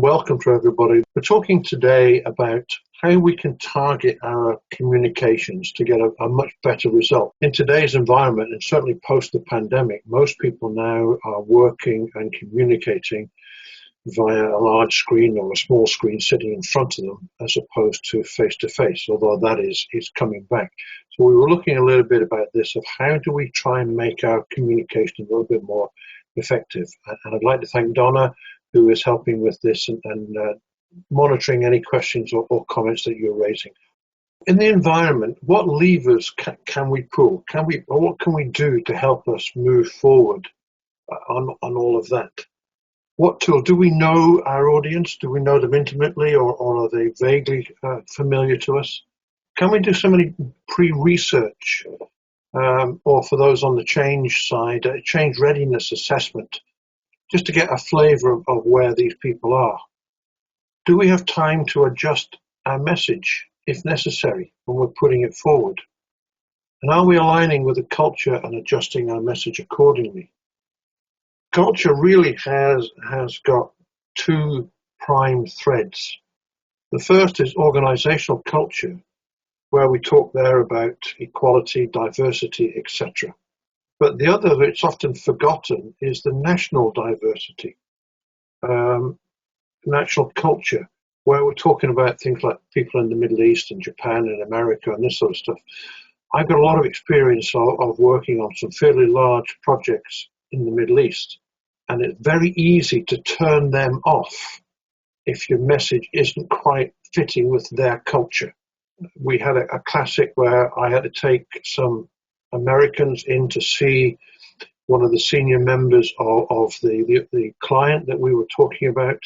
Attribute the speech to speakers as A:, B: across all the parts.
A: Welcome to everybody. We're talking today about how we can target our communications to get a much better result. In today's environment, and certainly post the pandemic, most people now are working and communicating via a large screen or a small screen sitting in front of them as opposed to face, although that is coming back. So we were looking a little bit about this of how do we try and make our communication a little bit more effective. And I'd like to thank Donna, who is helping with this and monitoring any questions or comments that you're raising. In the environment, what levers can we pull? Or what can we do to help us move forward on all of that? What tool? Do we know our audience? Do we know them intimately, or are they vaguely familiar to us? Can we do some pre-research, or for those on the change side, a change readiness assessment, just to get a flavor of where these people are? Do we have time to adjust our message, if necessary, when we're putting it forward? And are we aligning with the culture and adjusting our message accordingly? Culture really has got two prime threads. The first is organizational culture, where we talk there about equality, diversity, etc. But the other that's often forgotten is the national diversity, national culture, where we're talking about things like people in the Middle East and Japan and America and this sort of stuff. I've got a lot of experience of working on some fairly large projects in the Middle East, and it's very easy to turn them off if your message isn't quite fitting with their culture. We had a classic where I had to take some Americans in to see one of the senior members of the client that we were talking about.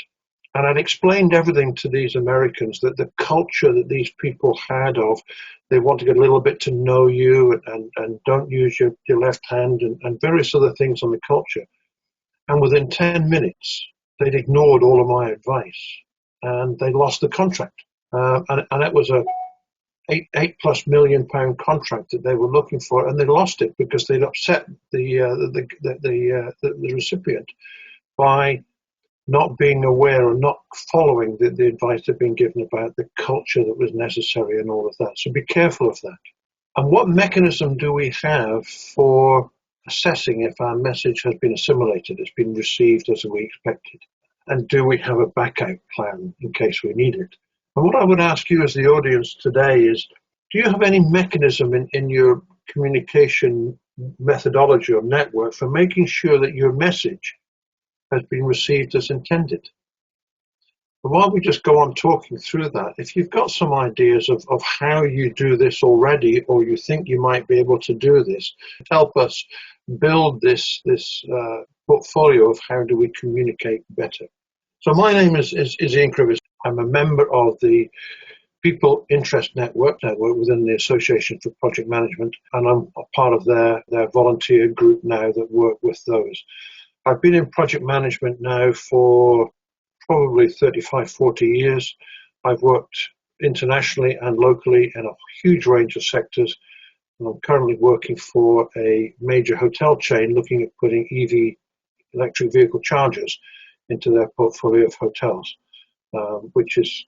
A: And I'd explained everything to these Americans, that the culture that these people had of, they want to get a little bit to know you and don't use your left hand and various other things on the culture. And within 10 minutes, they'd ignored all of my advice and they lost the contract. And it was a $8+ million contract that they were looking for, and they lost it because they'd upset the recipient by not being aware and not following the advice they'd been given about the culture that was necessary and all of that. So be careful of that. And what mechanism do we have for assessing if our message has been assimilated, it's been received as we expected? And do we have a backup plan in case we need it? And what I would ask you as the audience today is, do you have any mechanism in your communication methodology or network for making sure that your message has been received as intended? And while we just go on talking through that, if you've got some ideas of how you do this already, or you think you might be able to do this, help us build this portfolio of how do we communicate better. So my name is Ian Crivers. I'm a member of the People Interest Network within the Association for Project Management, and I'm a part of their volunteer group now that work with those. I've been in project management now for probably 35, 40 years. I've worked internationally and locally in a huge range of sectors, and I'm currently working for a major hotel chain looking at putting EV, electric vehicle chargers, into their portfolio of hotels. Which is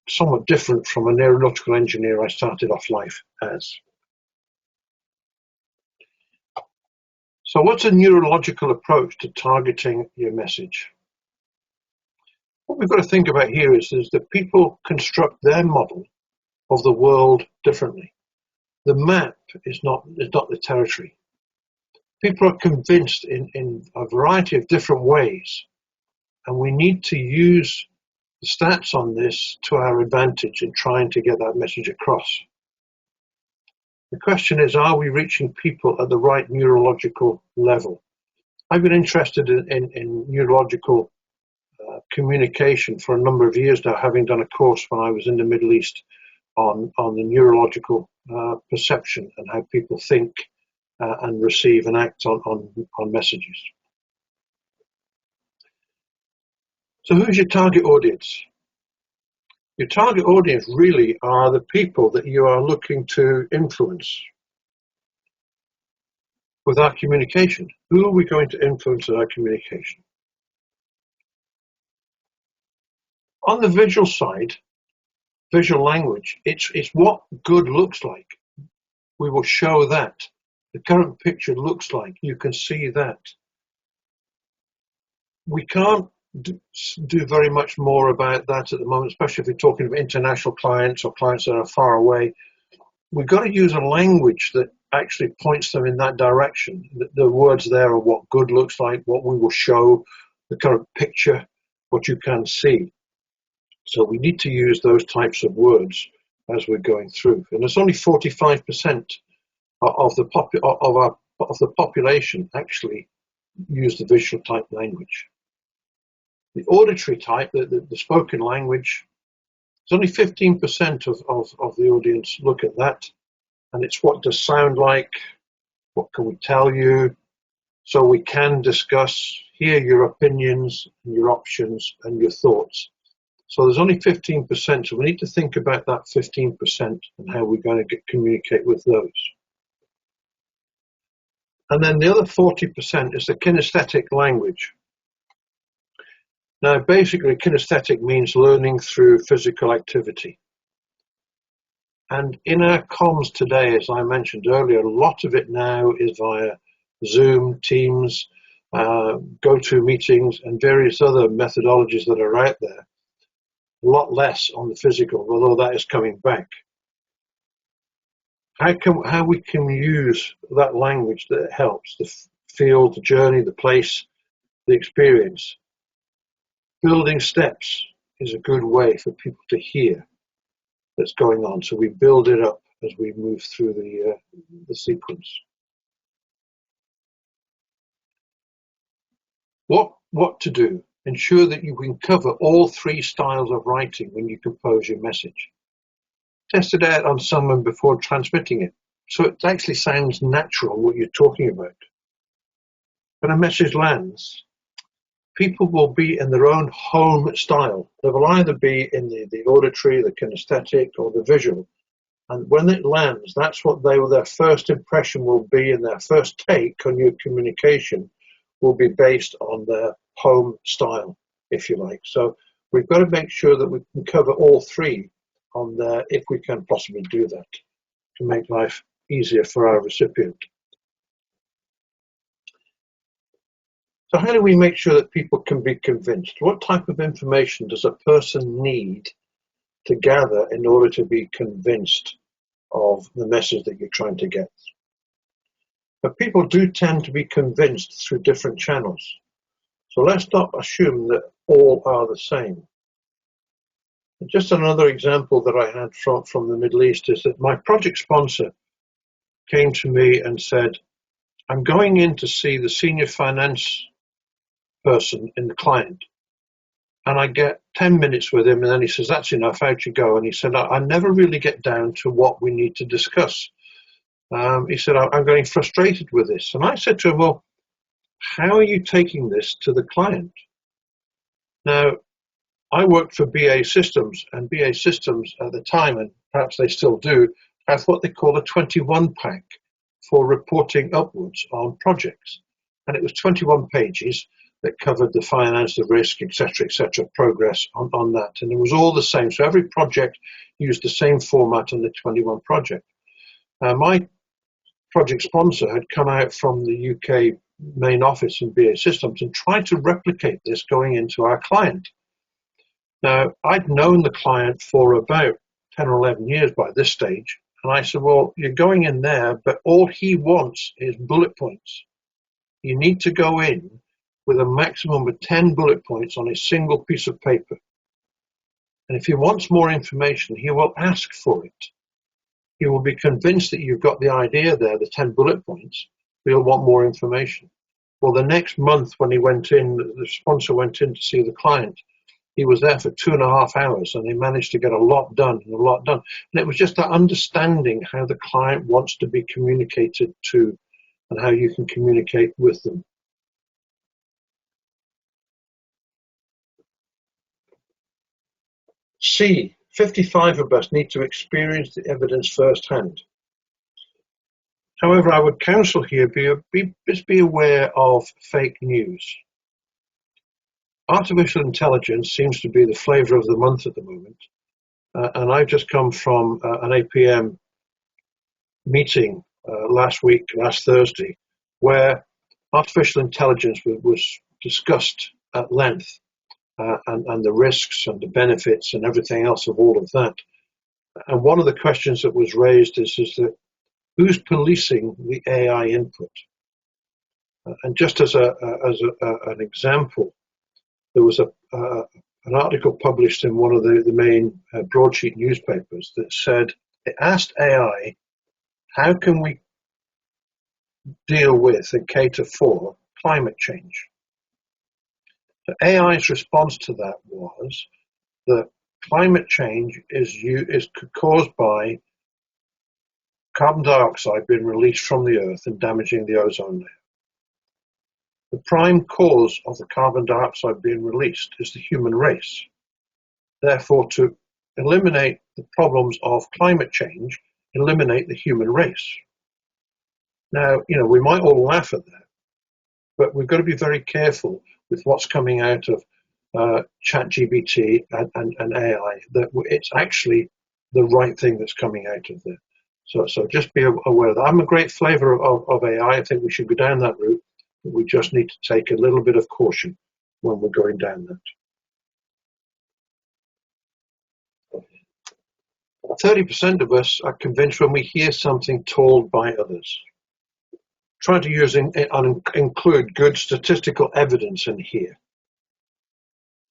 A: somewhat different from an aeronautical engineer I started off life as. So what's a neurological approach to targeting your message? What we've got to think about here is that people construct their model of the world differently. The map is not the territory. People are convinced in a variety of different ways, and we need to use the stats on this to our advantage in trying to get that message across. The question is, are we reaching people at the right neurological level? I've been interested in neurological communication for a number of years now, having done a course when I was in the Middle East on the neurological perception and how people think and receive and act on messages. So who's your target audience? Your target audience really are the people that you are looking to influence with our communication. Who are we going to influence in our communication? On the visual side, visual language, it's what good looks like. We will show that. The current picture looks like, you can see that. We can't do very much more about that at the moment, especially if we're talking about international clients or clients that are far away. We've got to use a language that actually points them in that direction. The words there are what good looks like, what we will show, the current picture, what you can see. So we need to use those types of words as we're going through. And there's only 45% of the population actually use the visual type language. The auditory type, the spoken language, there's only 15% of the audience look at that. And it's what does sound like, what can we tell you, so we can discuss, hear your opinions, and your options, and your thoughts. So there's only 15%, so we need to think about that 15% and how we're going to communicate with those. And then the other 40% is the kinesthetic language. Now, basically, kinesthetic means learning through physical activity. And in our comms today, as I mentioned earlier, a lot of it now is via Zoom, Teams, GoToMeetings, and various other methodologies that are out there. A lot less on the physical, although that is coming back. How we can use that language that helps, the field, the journey, the place, the experience. Building steps is a good way for people to hear that's going on. So we build it up as we move through the sequence. What to do? Ensure that you can cover all three styles of writing when you compose your message. Test it out on someone before transmitting it, so it actually sounds natural what you're talking about. When a message lands, people will be in their own home style. They will either be in the auditory, the kinesthetic, or the visual. And when it lands, that's what their first impression will be, and their first take on your communication will be based on their home style, if you like. So we've got to make sure that we can cover all three on there, if we can possibly do that, to make life easier for our recipient. So how do we make sure that people can be convinced? What type of information does a person need to gather in order to be convinced of the message that you're trying to get? But people do tend to be convinced through different channels. So let's not assume that all are the same. Just another example that I had from the Middle East is that my project sponsor came to me and said, I'm going in to see the senior finance person in the client. And I get 10 minutes with him, and then he says, that's enough, out you go. And he said, I never really get down to what we need to discuss. He said, I'm getting frustrated with this. And I said to him, well, how are you taking this to the client? Now, I worked for BA Systems, and BA Systems at the time, and perhaps they still do, have what they call a 21 pack for reporting upwards on projects. And it was 21 pages that covered the finance, the risk, etc., progress on that. And it was all the same. So every project used the same format on the 21 project. My project sponsor had come out from the UK main office in BA Systems and tried to replicate this going into our client. Now, I'd known the client for about 10 or 11 years by this stage. And I said, well, you're going in there, but all he wants is bullet points. You need to go in with a maximum of 10 bullet points on a single piece of paper. And if he wants more information, he will ask for it. He will be convinced that you've got the idea there, the 10 bullet points, but he'll want more information. Well, the next month when he went in, the sponsor went in to see the client, he was there for 2.5 hours, and they managed to get a lot done. And it was just that understanding how the client wants to be communicated to and how you can communicate with them. C, 55 of us need to experience the evidence firsthand. However, I would counsel here, just be aware of fake news. Artificial intelligence seems to be the flavor of the month at the moment. And I've just come from an APM meeting last Thursday, where artificial intelligence was discussed at length, and the risks and the benefits and everything else of all of that. And one of the questions that was raised is that who's policing the AI input? And just as an example, there was an article published in one of the main broadsheet newspapers that said, it asked AI, how can we deal with and cater for climate change? So AI's response to that was that climate change is caused by carbon dioxide being released from the earth and damaging the ozone layer. The prime cause of the carbon dioxide being released is the human race. Therefore, to eliminate the problems of climate change, eliminate the human race. Now, we might all laugh at that, but we've got to be very careful with what's coming out of ChatGPT and AI, that it's actually the right thing that's coming out of there. So just be aware of that. I'm a great flavor of AI. I think we should go down that route. But we just need to take a little bit of caution when we're going down that. 30% of us are convinced when we hear something told by others. Try to use and include good statistical evidence in here.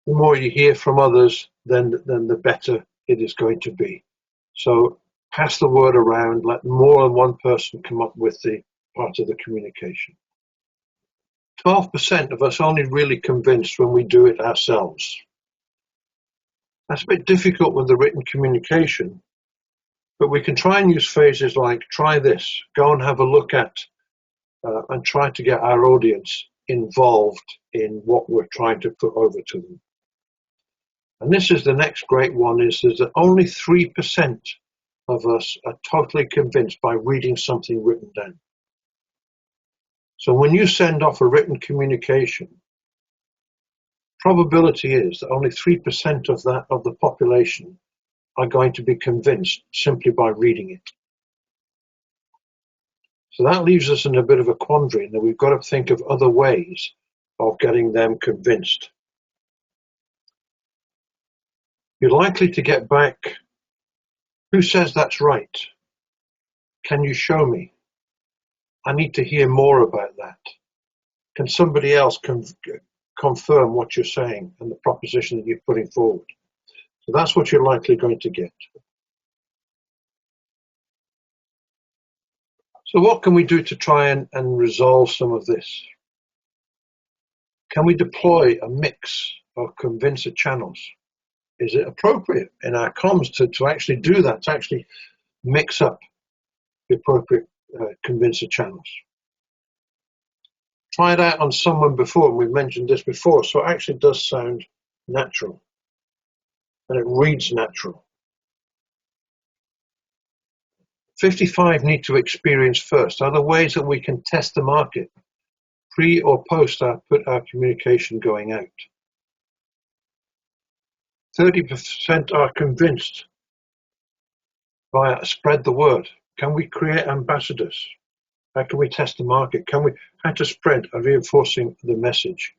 A: The more you hear from others, then the better it is going to be. So pass the word around, let more than one person come up with the part of the communication. 12% of us only really convinced when we do it ourselves. That's a bit difficult with the written communication, but we can try and use phrases like, try this, go and have a look at, and try to get our audience involved in what we're trying to put over to them. And this is the next great one, is that only 3% of us are totally convinced by reading something written down. So when you send off a written communication, probability is that only 3% of the population are going to be convinced simply by reading it. So that leaves us in a bit of a quandary, and that we've got to think of other ways of getting them convinced. You're likely to get back, who says that's right? Can you show me? I need to hear more about that. Can somebody else confirm what you're saying and the proposition that you're putting forward? So that's what you're likely going to get. So what can we do to try and resolve some of this? Can we deploy a mix of convincer channels? Is it appropriate in our comms to actually do that, to actually mix up the appropriate convincer channels? Try it out on someone before, and we've mentioned this before, so it actually does sound natural, and it reads natural. 55 need to experience first. Are there ways that we can test the market pre or post our communication going out? 30% are convinced via spread the word. Can we create ambassadors? How can we test the market? How to spread and reinforcing the message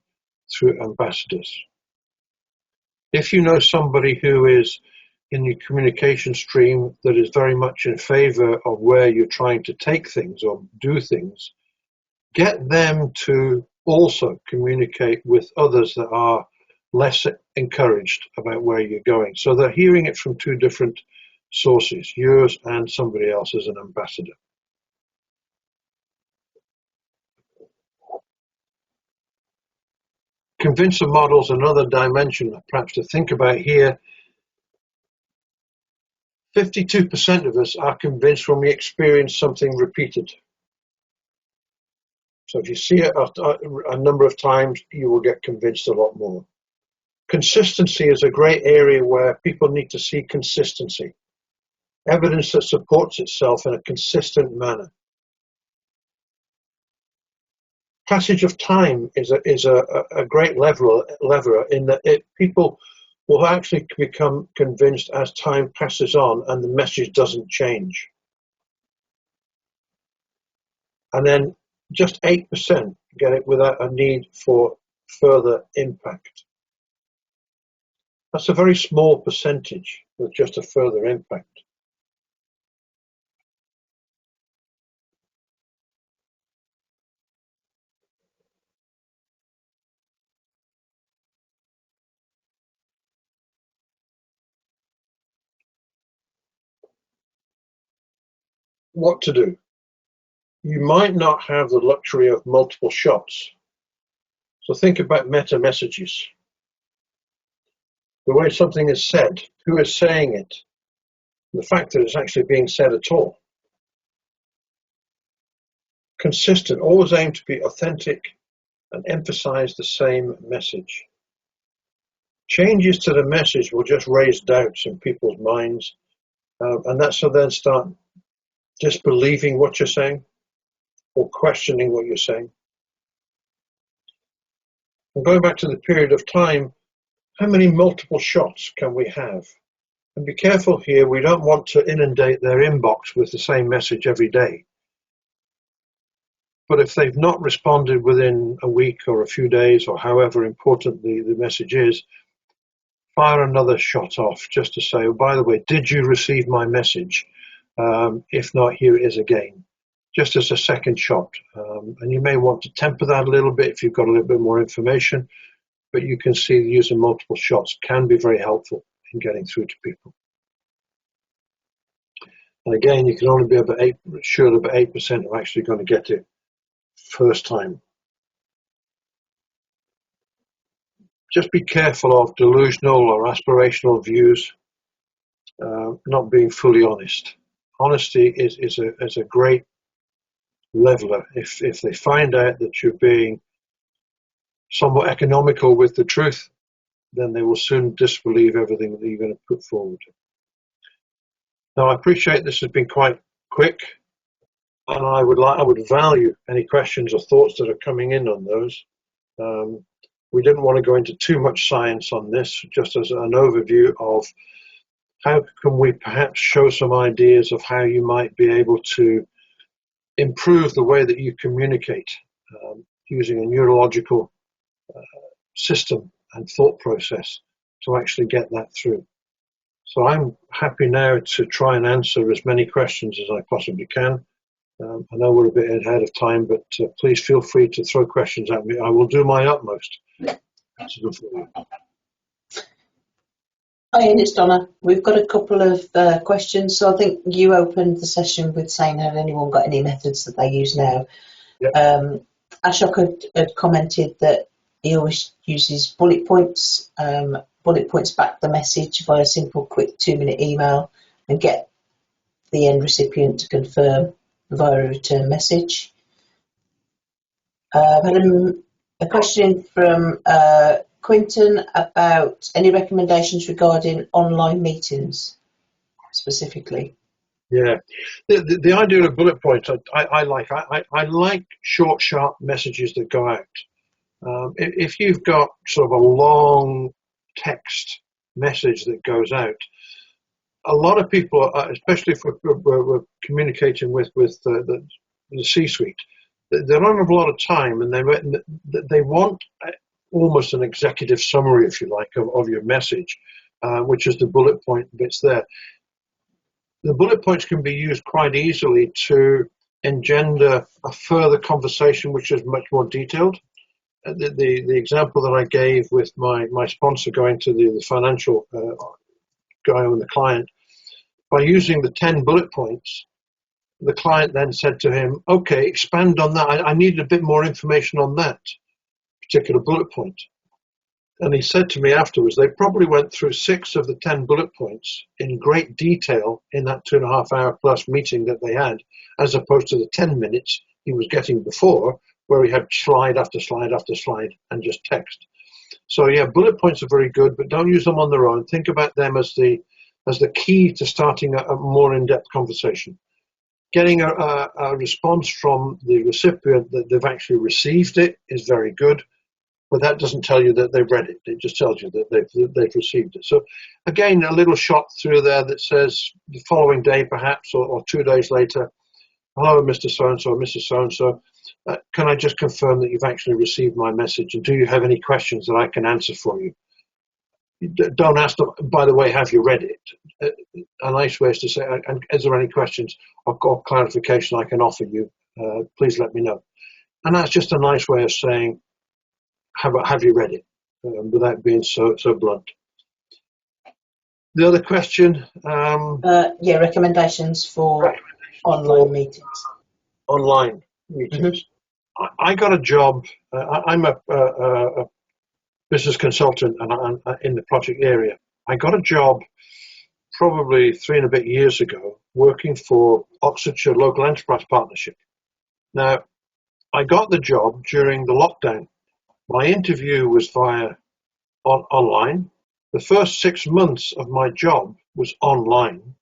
A: through ambassadors? If you know somebody who is in your communication stream that is very much in favor of where you're trying to take things or do things, get them to also communicate with others that are less encouraged about where you're going. So they're hearing it from two different sources, yours and somebody else as an ambassador. Convincer models, another dimension perhaps to think about here. 52% of us are convinced when we experience something repeated. So if you see it a number of times, you will get convinced a lot more. Consistency is a great area where people need to see consistency. Evidence that supports itself in a consistent manner. passage of time is a great leveler in that people will actually become convinced as time passes on and the message doesn't change. And then just 8% get it without a need for further impact. That's a very small percentage with just a further impact. What to do? You might not have the luxury of multiple shots. So think about meta messages. The way something is said, who is saying it, the fact that it's actually being said at all. Consistent, always aim to be authentic and emphasize the same message. Changes to the message will just raise doubts in people's minds, and that's so they'll start disbelieving what you're saying or questioning what you're saying. And going back to the period of time, how many multiple shots can we have? And be careful here, we don't want to inundate their inbox with the same message every day. But if they've not responded within a week or a few days or however important the message is, fire another shot off just to say, oh, by the way, did you receive my message? If not, here it is again, just as a second shot. And you may want to temper that a little bit if you've got a little bit more information, but you can see using multiple shots can be very helpful in getting through to people. And again, you can only be sure that about 8% are actually going to get it first time. Just be careful of delusional or aspirational views, not being fully honest. Honesty is a great leveler. If they find out that you're being somewhat economical with the truth, then they will soon disbelieve everything that you're going to put forward. Now, I appreciate this has been quite quick, and I would value any questions or thoughts that are coming in on those. We didn't want to go into too much science on this, just as an overview of how can we perhaps show some ideas of how you might be able to improve the way that you communicate using a neurological system and thought process to actually get that through. So I'm happy now to try and answer as many questions as I possibly can. I know we're a bit ahead of time, but please feel free to throw questions at me. I will do my utmost.
B: Hi, Ian, it's Donna. We've got a couple of questions. So I think you opened the session with saying, have anyone got any methods that they use now? Yep. Ashok had commented that he always uses bullet points. Bullet points back the message via a simple, quick 2-minute email and get the end recipient to confirm via a return message. I've had a question from Quinton about any recommendations regarding online meetings specifically.
A: Yeah, the idea of bullet points I like short, sharp messages that go out. If you've got sort of a long text message that goes out, a lot of people, especially if we're communicating with the C-suite, they don't have a lot of time, and they want almost an executive summary, if you like, of your message, which is the bullet point bits there. The bullet points can be used quite easily to engender a further conversation which is much more detailed. The example that I gave with my sponsor going to the financial guy with the client, by using the 10 bullet points, the client then said to him, okay, expand on that. I need a bit more information on that particular bullet point. And he said to me afterwards, they probably went through 6 of the 10 bullet points in great detail in that 2.5 hour plus meeting that they had, as opposed to the 10 minutes he was getting before, where he had slide after slide after slide and just text. So yeah, bullet points are very good, but don't use them on their own. Think about them as the key to starting a more in-depth conversation. Getting a response from the recipient that they've actually received it is very good, but that doesn't tell you that they've read it. It just tells you that they've received it. So again, a little shot through there that says the following day perhaps, or 2 days later, hello, Mr. So-and-so, or Mrs. So-and-so, can I just confirm that you've actually received my message, and do you have any questions that I can answer for you? Don't ask them, by the way, have you read it? A nice way is to say, and is there any questions or clarification I can offer you? Please let me know. And that's just a nice way of saying, have you read it? Without being so blunt. The other question?
B: Recommendations for online meetings.
A: Online meetings. Mm-hmm. I got a job. I'm a business consultant and in the project area. I got a job probably 3 and a bit years ago working for Oxfordshire Local Enterprise Partnership. Now, I got the job during the lockdown. My interview was via online. The first 6 months of my job was online.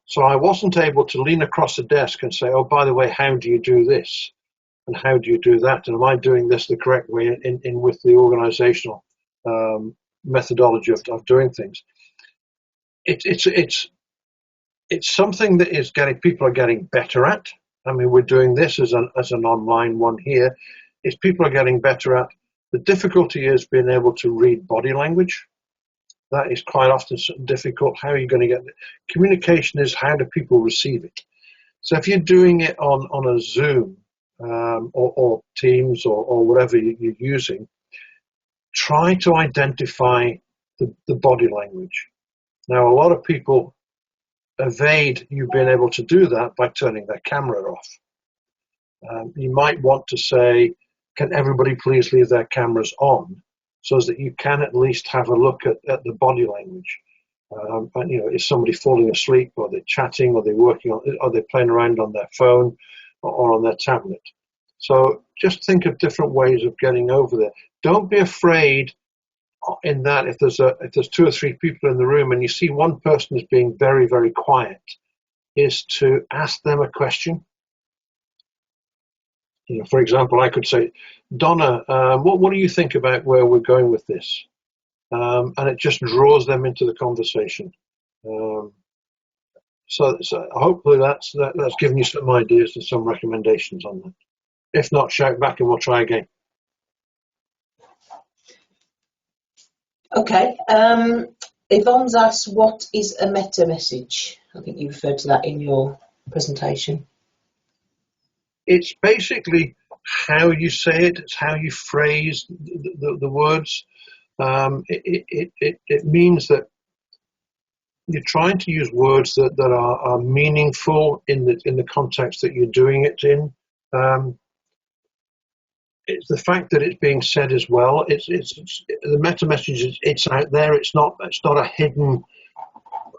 A: So I wasn't able to lean across the desk and say, oh, by the way, how do you do this? And how do you do that? And am I doing this the correct way in with the organizational methodology of doing things? It's something that is people are getting better at. I mean, we're doing this as an online one here. Is people are getting better at. The difficulty is being able to read body language. That is quite often difficult. How are you going to get it? Communication is how do people receive it? So if you're doing it on a Zoom or Teams or whatever you're using, try to identify the body language. Now, a lot of people evade you being able to do that by turning their camera off. You might want to say, can everybody please leave their cameras on so that you can at least have a look at the body language. And, is somebody falling asleep, or they're chatting, or they're working on, or they're playing around on their phone or on their tablet. So just think of different ways of getting over there. Don't be afraid in that if there's 2 or 3 people in the room and you see one person is being very, very quiet, is to ask them a question. For example, I could say, Donna, what do you think about where we're going with this? And it just draws them into the conversation. So hopefully that's given you some ideas and some recommendations on that. If not, shout back and we'll try again.
B: Okay. Yvonne's asked, what is a meta message? I think you referred to that in your presentation.
A: It's basically how you say it. It's how you phrase the words. It means that you're trying to use words that are meaningful in the context that you're doing it in. It's the fact that it's being said as well. It's the meta message. It's out there. It's not a hidden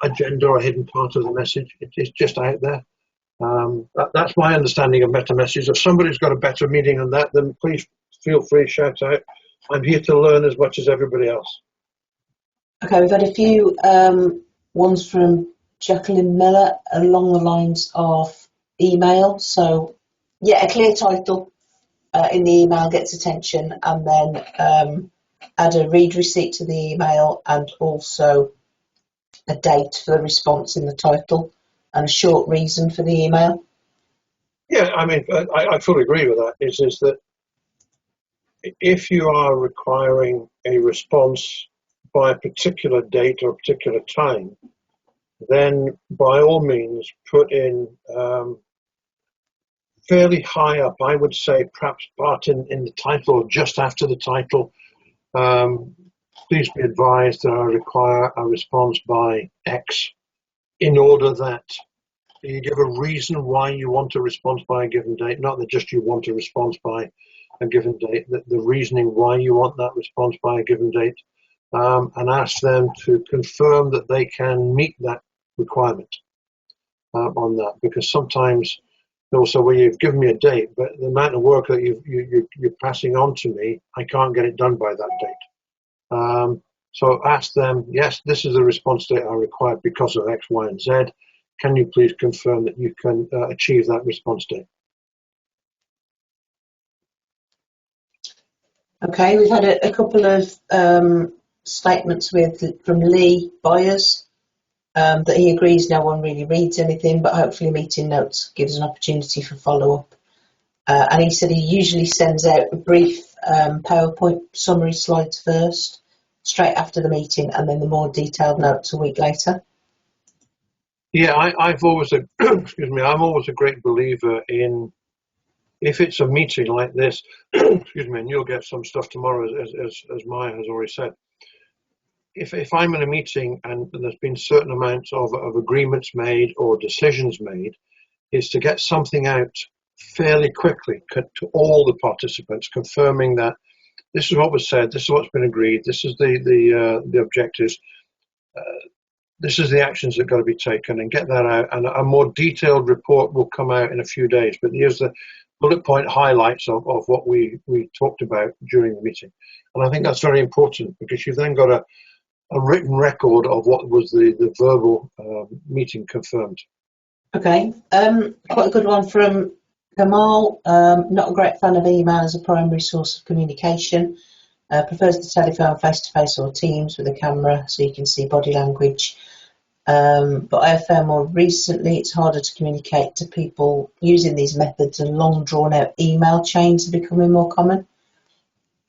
A: agenda or a hidden part of the message. It's just out there. That's my understanding of meta message. If somebody's got a better meaning than that, then please feel free to shout out. I'm here to learn as much as everybody else.
B: Okay, we've had a few ones from Jacqueline Miller along the lines of email. So, a clear title in the email gets attention, and then add a read receipt to the email and also a date for the response in the title and a short reason for the email.
A: Yeah, I mean, I fully agree with that. Is that if you are requiring a response by a particular date or a particular time, then by all means put in fairly high up, I would say perhaps part in the title or just after the title. Please be advised that I require a response by X, in order that you give a reason why you want a response by a given date, not that just you want a response by a given date, the reasoning why you want that response by a given date, and ask them to confirm that they can meet that requirement on that, because sometimes they'll say, well, you've given me a date, but the amount of work that you're passing on to me, I can't get it done by that date. So ask them, yes, this is the response date I require because of X, Y, and Z. can you please confirm that you can achieve that response date?
B: Okay, we've had a couple of statements from Lee Byers that he agrees no one really reads anything, but hopefully meeting notes gives an opportunity for follow-up. And he said he usually sends out a brief PowerPoint summary slides first, straight after the meeting, and then the more detailed notes a week later.
A: Yeah, I've always, excuse me, I'm always a great believer in, if it's a meeting like this, excuse me, and you'll get some stuff tomorrow, as Maya has already said. If I'm in a meeting and there's been certain amounts of agreements made or decisions made, is to get something out fairly quickly to all the participants, confirming that this is what was said, this is what's been agreed, this is the objectives, this is the actions that got to be taken, and get that out. And a more detailed report will come out in a few days. But here's the bullet point highlights of what we talked about during the meeting. And I think that's very important, because you've then got a written record of what was the verbal meeting confirmed.
B: Okay, quite a good one from Kamal. Not a great fan of email as a primary source of communication. Prefers the telephone, face-to-face or Teams with a camera so you can see body language. But I have found more recently it's harder to communicate to people using these methods, and long drawn-out email chains are becoming more common.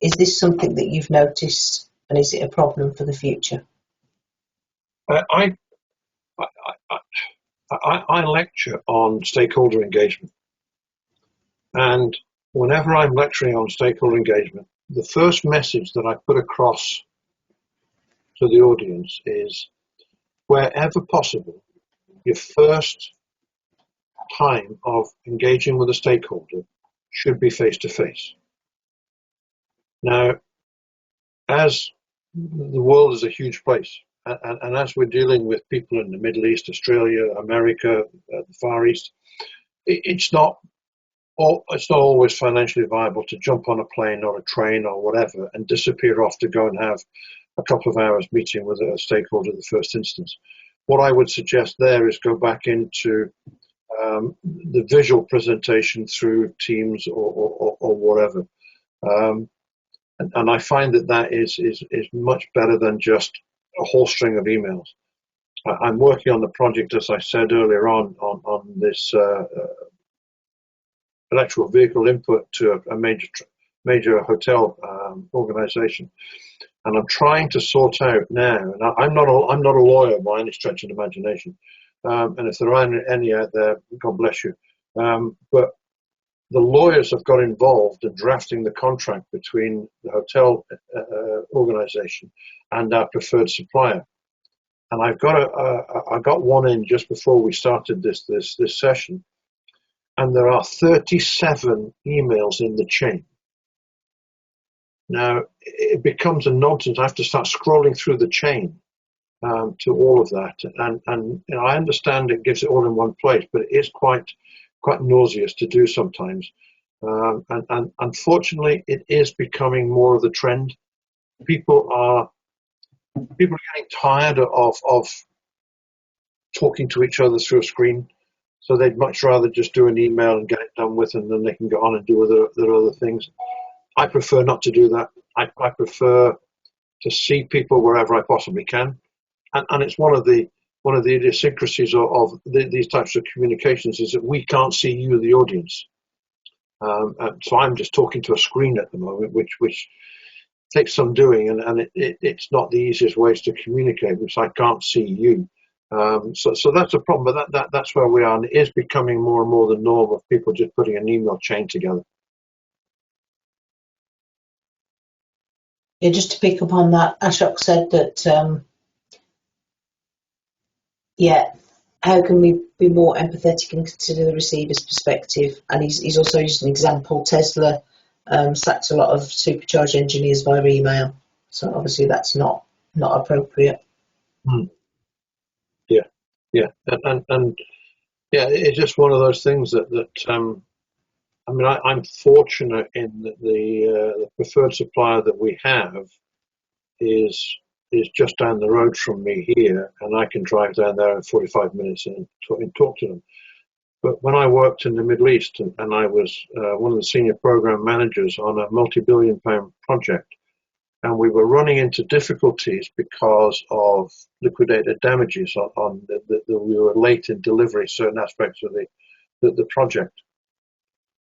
B: Is this something that you've noticed, and is it a problem for the future?
A: I lecture on stakeholder engagement, and whenever I'm lecturing on stakeholder engagement, the first message that I put across to the audience is, wherever possible, your first time of engaging with a stakeholder should be face-to-face. Now, as the world is a huge place, and as we're dealing with people in the Middle East, Australia, America, the Far East, it's not always financially viable to jump on a plane or a train or whatever and disappear off to go and have a couple of hours meeting with a stakeholder in the first instance. What I would suggest there is go back into the visual presentation through Teams or whatever. And I find that is much better than just a whole string of emails. I'm working on the project, as I said earlier on this electrical vehicle input to a major hotel organization, and I'm trying to sort out now. And I'm not a lawyer by any stretch of the imagination, and if there are any out there, God bless you. But the lawyers have got involved in drafting the contract between the hotel organization and our preferred supplier. And I got one in just before we started this session, and there are 37 emails in the chain. Now it becomes a nonsense. I have to start scrolling through the chain to all of that, and you know, I understand it gives it all in one place, but it is quite nauseous to do sometimes. And unfortunately, it is becoming more of the trend. People are getting tired of talking to each other through a screen, so they'd much rather just do an email and get it done with, and then they can go on and do their other things. I prefer not to do that. I prefer to see people wherever I possibly can, and it's one of the idiosyncrasies of these types of communications is that we can't see you, the audience. And so I'm just talking to a screen at the moment, which takes some doing, and it's not the easiest ways to communicate, because I can't see you. So that's a problem, but that's where we are, and it is becoming more and more the norm of people just putting an email chain together.
B: Yeah, just to pick up on that, Ashok said that, how can we be more empathetic and consider the receiver's perspective? And he's also used an example. Tesla sacks a lot of supercharged engineers via email, so obviously that's not appropriate.
A: Yeah, and yeah, it's just one of those things that I mean, I'm fortunate in that the preferred supplier that we have is is just down the road from me here, and I can drive down there in 45 minutes and talk to them. But when I worked in the Middle East, and I was one of the senior program managers on a multi-billion-pound project, and we were running into difficulties because of liquidated damages on we were late in delivering certain aspects of the project.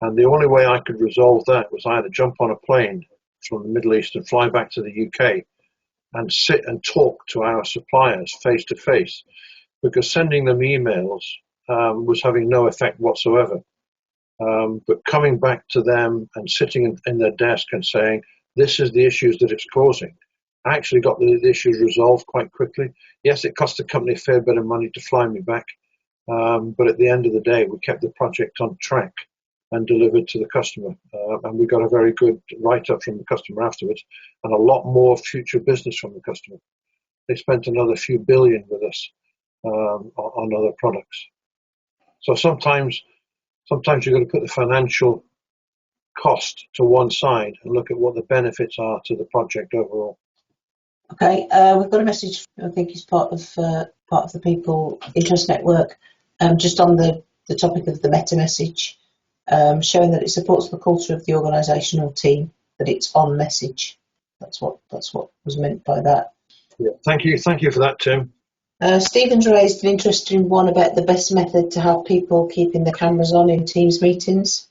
A: And the only way I could resolve that was either jump on a plane from the Middle East and fly back to the UK and sit and talk to our suppliers face to face, because sending them emails was having no effect whatsoever. But coming back to them and sitting in their desk and saying, this is the issues that it's causing, I actually got the issues resolved quite quickly. Yes, it cost the company a fair bit of money to fly me back, but at the end of the day, we kept the project on track and delivered to the customer. And we got a very good write-up from the customer afterwards, and a lot more future business from the customer. They spent another few billion with us on other products. So sometimes you've got to put the financial cost to one side and look at what the benefits are to the project overall.
B: Okay, we've got a message. I think is part of the People Interest Network, just on the topic of the meta message, showing that it supports the culture of the organisational team, that it's on message. That's what was meant by that.
A: Yeah, thank you for that, Tim.
B: Stephen's raised an interesting one about the best method to have people keeping the cameras on in Teams meetings.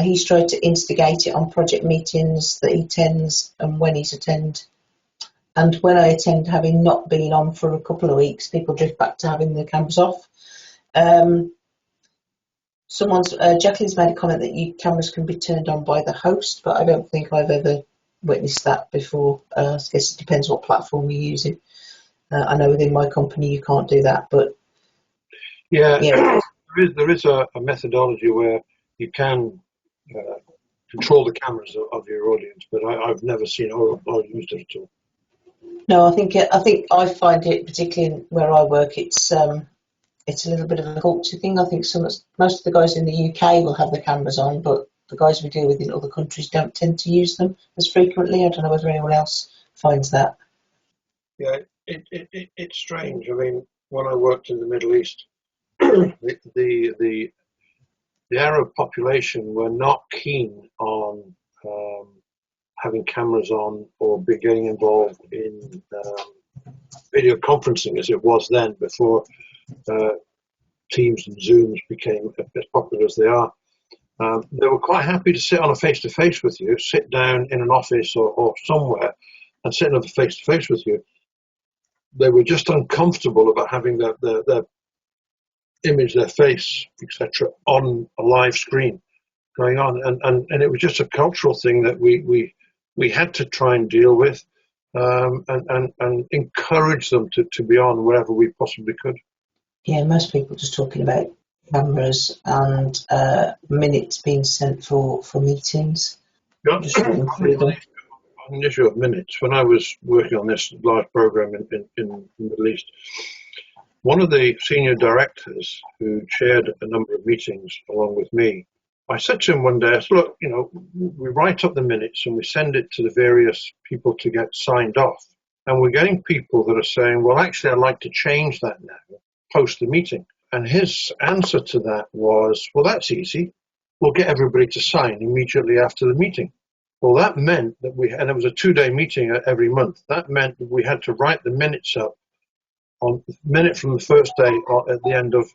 B: He's tried to instigate it on project meetings that he attends and when he's attend. And when I attend, having not been on for a couple of weeks, people drift back to having the cameras off. Jacqueline's made a comment that your cameras can be turned on by the host, but I don't think I've ever witnessed that before. I guess it depends what platform you're using. I know within my company you can't do that, but
A: yeah. There is a methodology where you can control the cameras of your audience, but I've never seen or used it at all.
B: No, I think I find it, particularly where I work, it's a little bit of a culture thing. I think most of the guys in the UK will have the cameras on, but the guys we deal with in other countries don't tend to use them as frequently. I don't know whether anyone else finds that.
A: Yeah, it's strange. I mean, when I worked in the Middle East, the Arab population were not keen on having cameras on or getting involved in video conferencing as it was then, before Teams and Zooms became as popular as they are. They were quite happy to sit on a face-to-face with you, sit down in an office or somewhere and sit on a face-to-face with you. They were just uncomfortable about having their image, their face, etc., on a live screen going on, and it was just a cultural thing that we had to try and deal with, and encourage them to be on wherever we possibly could.
B: Yeah, most people just talking about cameras and minutes being sent for meetings.
A: On the issue of minutes, when I was working on this large program in the Middle East, one of the senior directors who chaired a number of meetings along with me, I said to him one day, I said, look, we write up the minutes and we send it to the various people to get signed off. And we're getting people that are saying, well, actually, I'd like to change that now, post the meeting. And his answer to that was, well, that's easy. We'll get everybody to sign immediately after the meeting. Well, that meant that and it was a 2-day meeting every month. That meant that we had to write the minutes up on the minute from the first day at the end of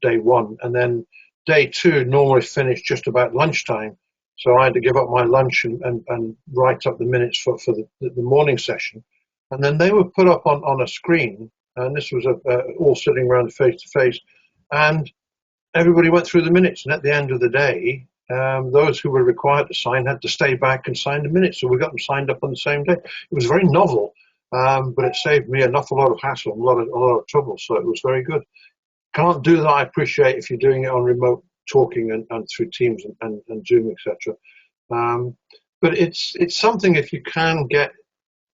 A: day one. And then day two normally finished just about lunchtime. So I had to give up my lunch and write up the minutes for the morning session. And then they were put up on a screen. And this was all sitting around face to face. And everybody went through the minutes. And at the end of the day, those who were required to sign had to stay back and sign the minutes. So we got them signed up on the same day. It was very novel, but it saved me an awful lot of hassle, a lot of trouble. So it was very good. Can't do that, I appreciate, if you're doing it on remote talking and through Teams and Zoom, etc. But it's something, if you can get,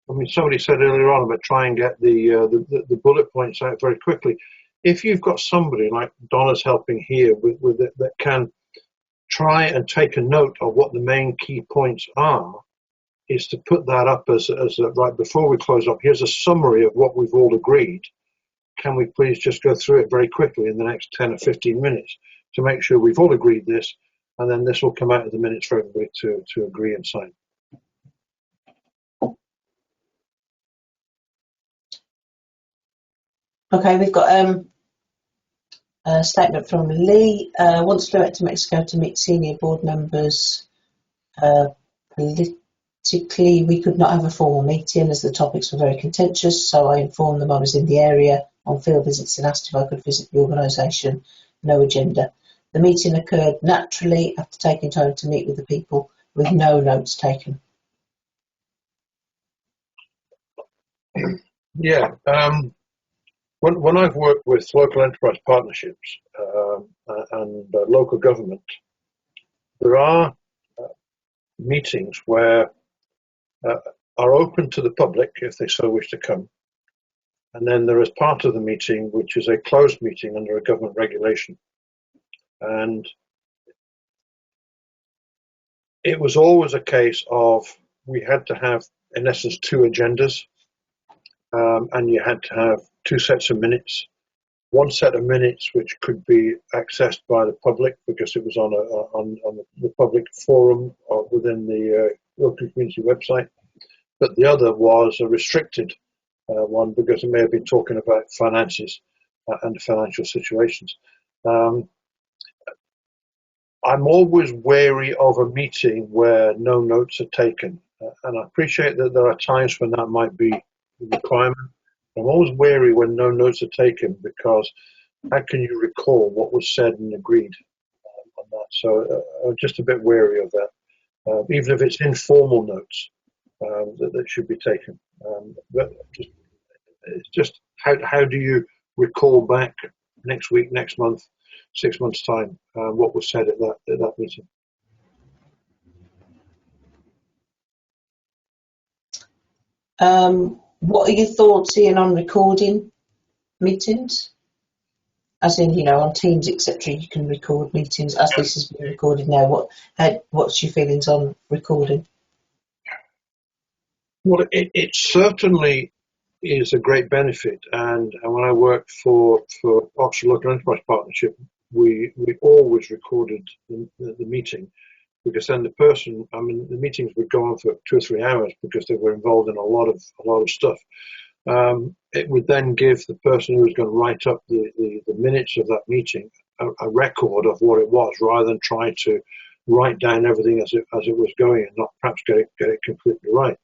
A: I mean, somebody said earlier on about try and get the bullet points out very quickly. If you've got somebody like Donna's helping here with it, that can try and take a note of what the main key points are, is to put that up as right before we close up. Here's a summary of what we've all agreed. Can we please just go through it very quickly in the next 10 or 15 minutes to make sure we've all agreed this, and then this will come out of the minutes for everybody to agree and sign.
B: Okay, we've got a statement from Lee. Once flew out to Mexico to meet senior board members. Politically, we could not have a formal meeting as the topics were very contentious, so I informed them I was in the area on field visits and asked if I could visit the organisation. No agenda. The meeting occurred naturally after taking time to meet with the people with no notes taken.
A: Yeah. When I've worked with local enterprise partnerships and local government, there are meetings where are open to the public if they so wish to come. And then there is part of the meeting which is a closed meeting under a government regulation. And it was always a case of we had to have, in essence, two agendas, and you had to have two sets of minutes. One set of minutes which could be accessed by the public because it was on the public forum or within the local community website, but the other was a restricted one because it may have been talking about finances and financial situations. I'm always wary of a meeting where no notes are taken, and I appreciate that there are times when that might be a requirement. I'm always wary when no notes are taken because how can you recall what was said and agreed on that? So I'm just a bit wary of that, even if it's informal notes that should be taken. But it's just how do you recall back next week, next month, 6 months' time, what was said at that meeting?
B: What are your thoughts, Ian, on recording meetings? As in, on Teams, etc., you can record meetings. As this is being recorded now, what's your feelings on recording?
A: Well, it certainly is a great benefit. And when I worked for Oxford Local Enterprise Partnership, we always recorded the meeting, because then the meetings would go on for 2 or 3 hours because they were involved in a lot of stuff. It would then give the person who was going to write up the minutes of that meeting a record of what it was, rather than try to write down everything as it was going and not perhaps get it completely right.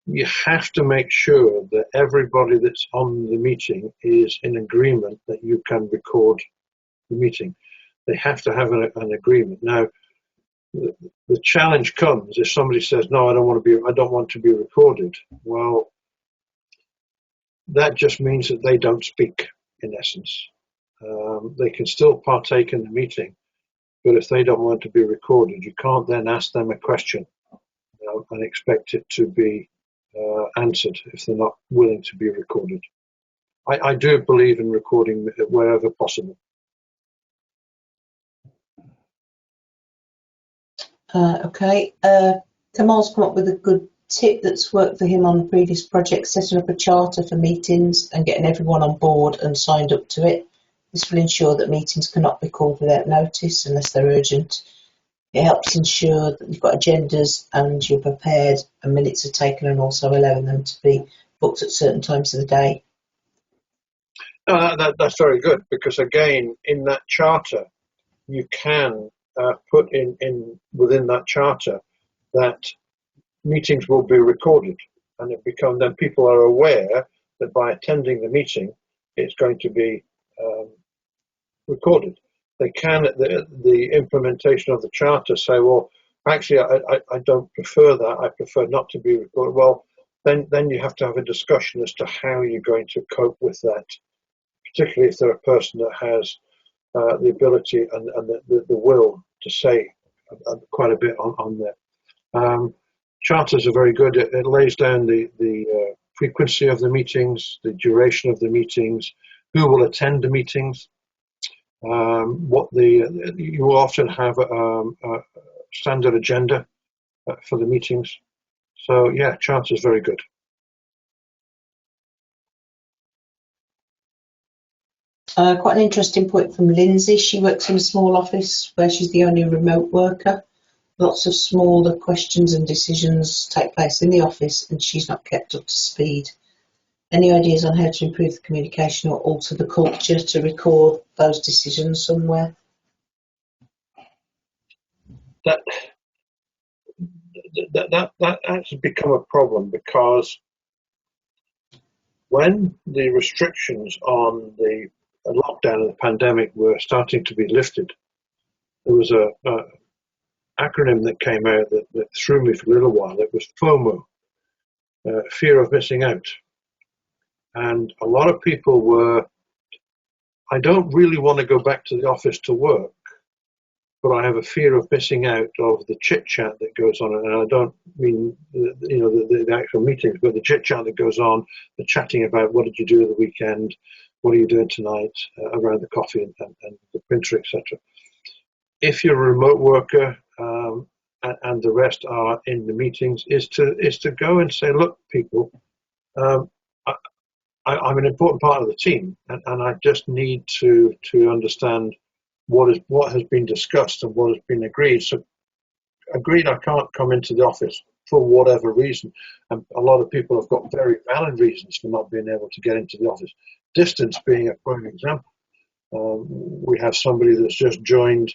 A: You have to make sure that everybody that's on the meeting is in agreement that you can record the meeting. They have to have an agreement. Now, the challenge comes if somebody says, "No, I don't want to be recorded." Well, that just means that they don't speak, in essence. They can still partake in the meeting, but if they don't want to be recorded, you can't then ask them a question and expect it to be answered if they're not willing to be recorded. I do believe in recording wherever possible.
B: Okay. Kamal's come up with a good tip that's worked for him on previous projects, setting up a charter for meetings and getting everyone on board and signed up to it. This will ensure that meetings cannot be called without notice unless they're urgent. It helps ensure that you've got agendas and you're prepared and minutes are taken, and also allowing them to be booked at certain times of the day.
A: No, that's very good, because again, in that charter, you can put in within that charter that meetings will be recorded, and then people are aware that by attending the meeting, it's going to be recorded. They can, at the implementation of the charter, say, well, actually, I don't prefer that. I prefer not to be recorded. Well, then you have to have a discussion as to how you're going to cope with that, particularly if they're a person that has the ability and the will to say quite a bit on there. Charters are very good. It lays down the frequency of the meetings, the duration of the meetings, who will attend the meetings. You will often have a standard agenda for the meetings. So yeah, chance is very good.
B: Quite an interesting point from Lindsay. She works in a small office where she's the only remote worker. Lots of smaller questions and decisions take place in the office and she's not kept up to speed. Any ideas on how to improve the communication or alter the culture to record those decisions somewhere?
A: That has become a problem, because when the restrictions on the lockdown of the pandemic were starting to be lifted, there was a acronym that came out that threw me for a little while. It was FOMO, fear of missing out. And a lot of people were, I don't really want to go back to the office to work, but I have a fear of missing out of the chit chat that goes on. And I don't mean the actual meetings, but the chit chat that goes on, the chatting about what did you do the weekend, what are you doing tonight, around the coffee and the printer, etc. If you're a remote worker and the rest are in the meetings, is to go and say, look, people, I'm an important part of the team, and I just need to understand what has been discussed and what has been agreed. So agreed, I can't come into the office for whatever reason, and a lot of people have got very valid reasons for not being able to get into the office. Distance being a prime example. We have somebody that's just joined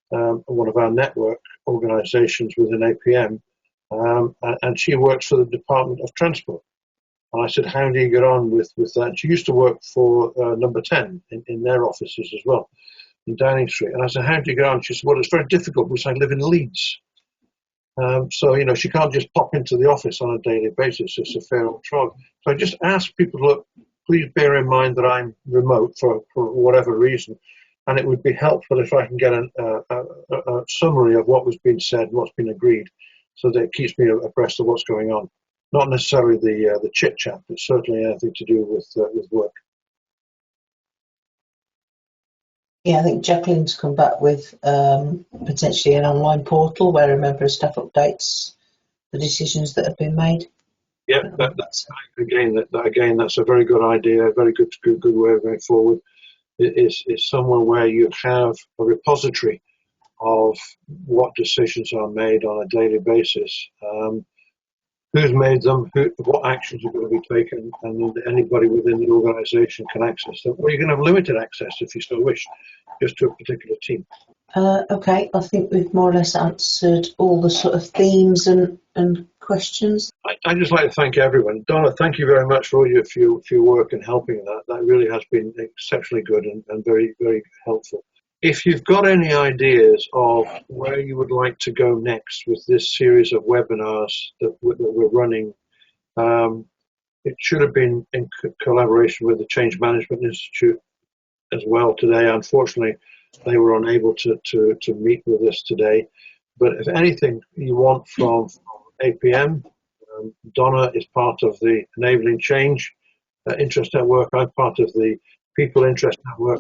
A: one of our network organisations within APM, and she works for the Department of Transport. And I said, how do you get on with that? She used to work for Number 10 in their offices as well, in Downing Street. And I said, how do you get on? She said, well, it's very difficult because I live in Leeds. So, she can't just pop into the office on a daily basis. It's a fair old trog. So I just ask people, look, please bear in mind that I'm remote for whatever reason. And it would be helpful if I can get a summary of what was being said and what's been agreed, so that it keeps me abreast of what's going on. Not necessarily the chit chat, but certainly anything to do with work.
B: Yeah, I think Jacqueline's come back with potentially an online portal where a member of staff updates the decisions that have been made.
A: Yeah, that's a very good idea. A very good way of going forward. Is somewhere where you have a repository of what decisions are made on a daily basis. Who's made them, what actions are going to be taken, and anybody within the organisation can access them. Or you can have limited access if you so wish, just to a particular team.
B: Okay, I think we've more or less answered all the sort of themes and questions.
A: I'd just like to thank everyone. Donna, thank you very much for all your work and helping that. That really has been exceptionally good and very, very helpful. If you've got any ideas of where you would like to go next with this series of webinars that we're running, it should have been in collaboration with the Change Management Institute as well today. Unfortunately, they were unable to meet with us today. But if anything you want from APM, Donna is part of the Enabling Change Interest Network. I'm part of the People Interest Network.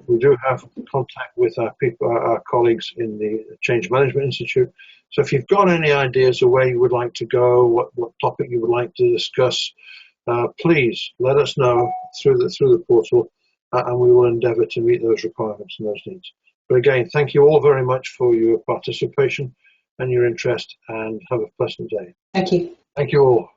A: We do have contact with our colleagues in the Change Management Institute. So if you've got any ideas of where you would like to go, what topic you would like to discuss, please let us know through the portal, and we will endeavour to meet those requirements and those needs. But again, thank you all very much for your participation and your interest, and have a pleasant day.
B: Thank you.
A: Thank you all.